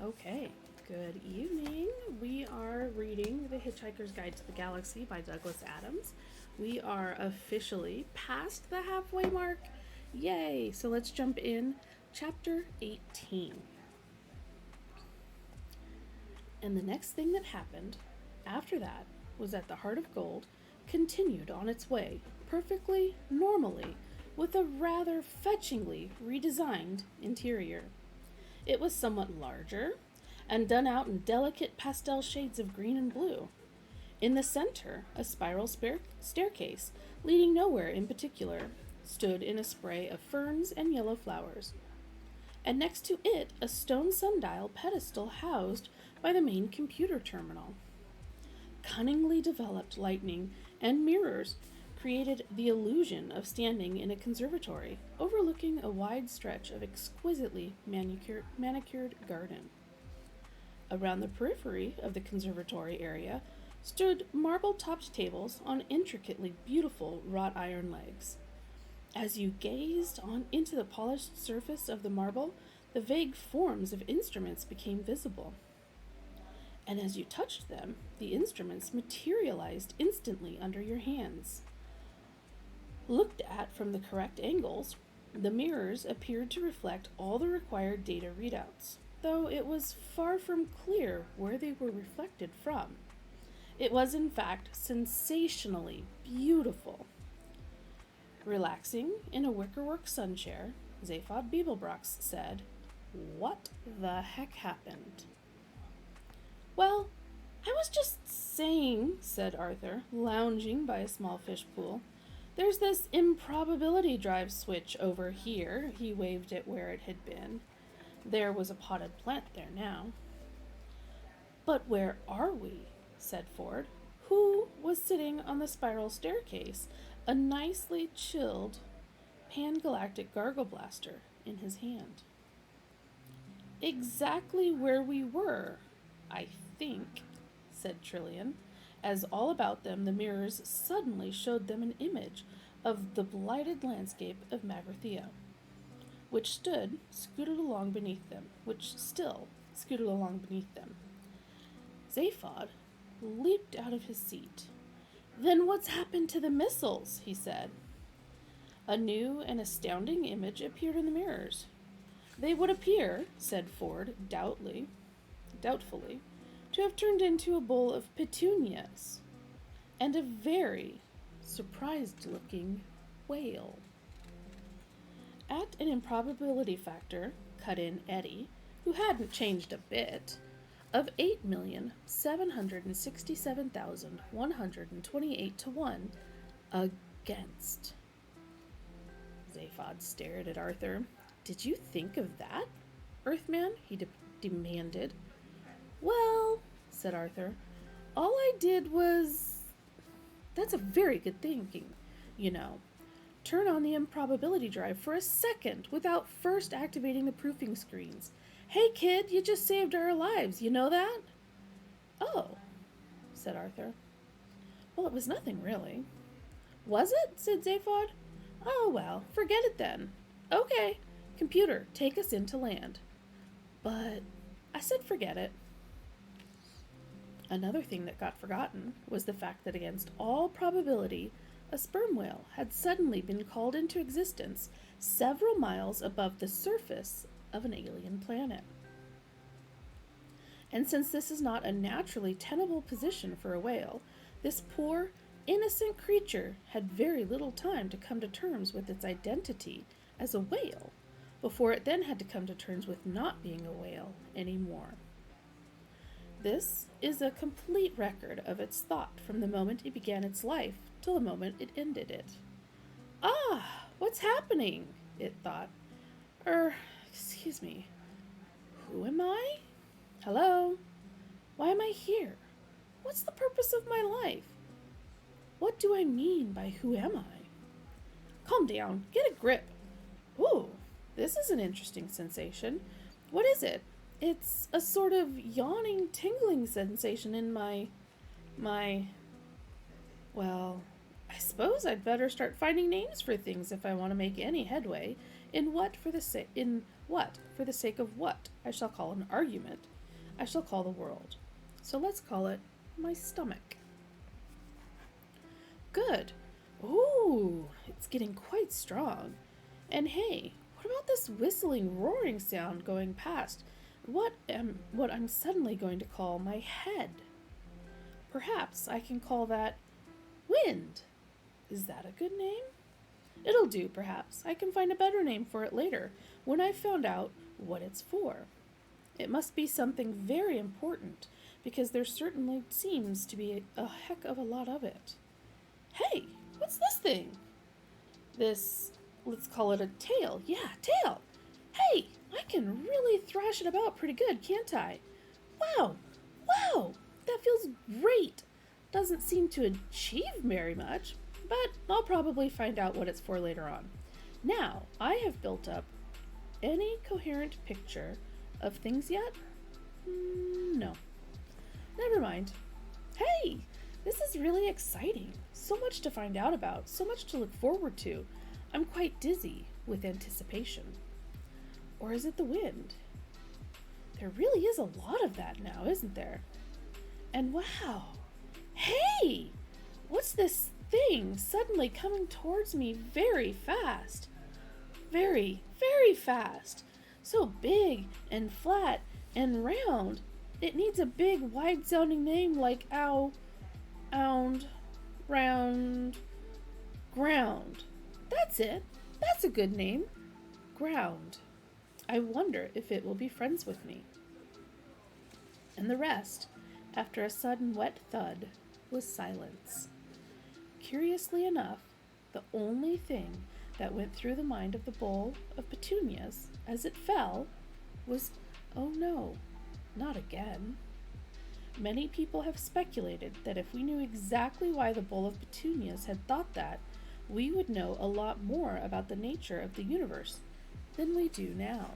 Okay, good evening. We are reading The Hitchhiker's Guide to the Galaxy by Douglas Adams. We are officially past the halfway mark. Yay! So let's jump in. Chapter 18. And the next thing that happened after that was that the Heart of Gold continued on its way, perfectly normally, with a rather fetchingly redesigned interior. It was somewhat larger and done out in delicate pastel shades of green and blue. In the center, a spiral staircase, leading nowhere in particular, stood in a spray of ferns and yellow flowers. And next to it, a stone sundial pedestal housed by the main computer terminal. Cunningly developed lighting and mirrors created the illusion of standing in a conservatory overlooking a wide stretch of exquisitely manicured garden. Around the periphery of the conservatory area stood marble-topped tables on intricately beautiful wrought iron legs. As you gazed on into the polished surface of the marble, the vague forms of instruments became visible. And as you touched them, the instruments materialized instantly under your hands. Looked at from the correct angles, the mirrors appeared to reflect all the required data readouts, though it was far from clear where they were reflected from. It was, in fact, sensationally beautiful. Relaxing in a wickerwork sun chair, Zaphod Beeblebrox said, "What the heck happened?" "Well, I was just saying," said Arthur, lounging by a small fish pool. "There's this improbability drive switch over here." He waved it where it had been. There was a potted plant there now. "But where are we?" said Ford, who was sitting on the spiral staircase, a nicely chilled pan-galactic gargle blaster in his hand. "Exactly where we were, I think," said Trillian, as all about them the mirrors suddenly showed them an image of the blighted landscape of Magrathea, which still scooted along beneath them. Zaphod leaped out of his seat. "Then what's happened to the missiles?" he said. A new and astounding image appeared in the mirrors. "They would appear," said Ford doubtfully, "to have turned into a bowl of petunias and a very surprised-looking whale." At an improbability factor, cut in Eddie, who hadn't changed a bit, of 8,767,128 to 1 against. Zaphod stared at Arthur. "Did you think of that, Earthman?" he demanded. "Well," said Arthur, "all I did was... That's a very good thinking, you know. Turn on the improbability drive for a second without first activating the proofing screens. Hey, kid, you just saved our lives, you know that?" "Oh," said Arthur. "Well, it was nothing, really." "Was it?" said Zaphod. "Oh, well, forget it then. Okay, computer, take us into land." "But..." "I said forget it." Another thing that got forgotten was the fact that against all probability, a sperm whale had suddenly been called into existence several miles above the surface of an alien planet. And since this is not a naturally tenable position for a whale, this poor, innocent creature had very little time to come to terms with its identity as a whale, before it then had to come to terms with not being a whale anymore. This is a complete record of its thought from the moment it began its life till the moment it ended it. "Ah, what's happening?" it thought. Excuse me. Who am I? Hello? Why am I here? What's the purpose of my life? What do I mean by who am I? Calm down. Get a grip. Ooh, this is an interesting sensation. What is it? It's a sort of yawning, tingling sensation in my... Well, I suppose I'd better start finding names for things if I want to make any headway in what What, for the sake of what, I shall call an argument, I shall call the world. So let's call it my stomach. Good. Ooh, it's getting quite strong. And hey, what about this whistling, roaring sound going past what I'm suddenly going to call my head? Perhaps I can call that wind. Is that a good name? It'll do, perhaps. I can find a better name for it later, when I've found out what it's for. It must be something very important, because there certainly seems to be a heck of a lot of it. Hey, what's this thing? This, let's call it a tail. Yeah, tail. Hey, I can really thrash it about pretty good, can't I? Wow, wow, that feels great. Doesn't seem to achieve very much, but I'll probably find out what it's for later on. Now, I have built up any coherent picture of things yet? No. Never mind. Hey, this is really exciting. So much to find out about, so much to look forward to. I'm quite dizzy with anticipation. Or is it the wind? There really is a lot of that now, isn't there? And wow, hey, what's this thing suddenly coming towards me very fast? Very, very fast. So big and flat and round. It needs a big, wide-sounding name like ow, ound, round, ground. That's it. That's a good name. Ground. I wonder if it will be friends with me. And the rest, after a sudden wet thud, was silence. Curiously enough, the only thing that went through the mind of the bowl of petunias as it fell was, oh no, not again. Many people have speculated that if we knew exactly why the bowl of petunias had thought that, we would know a lot more about the nature of the universe than we do now.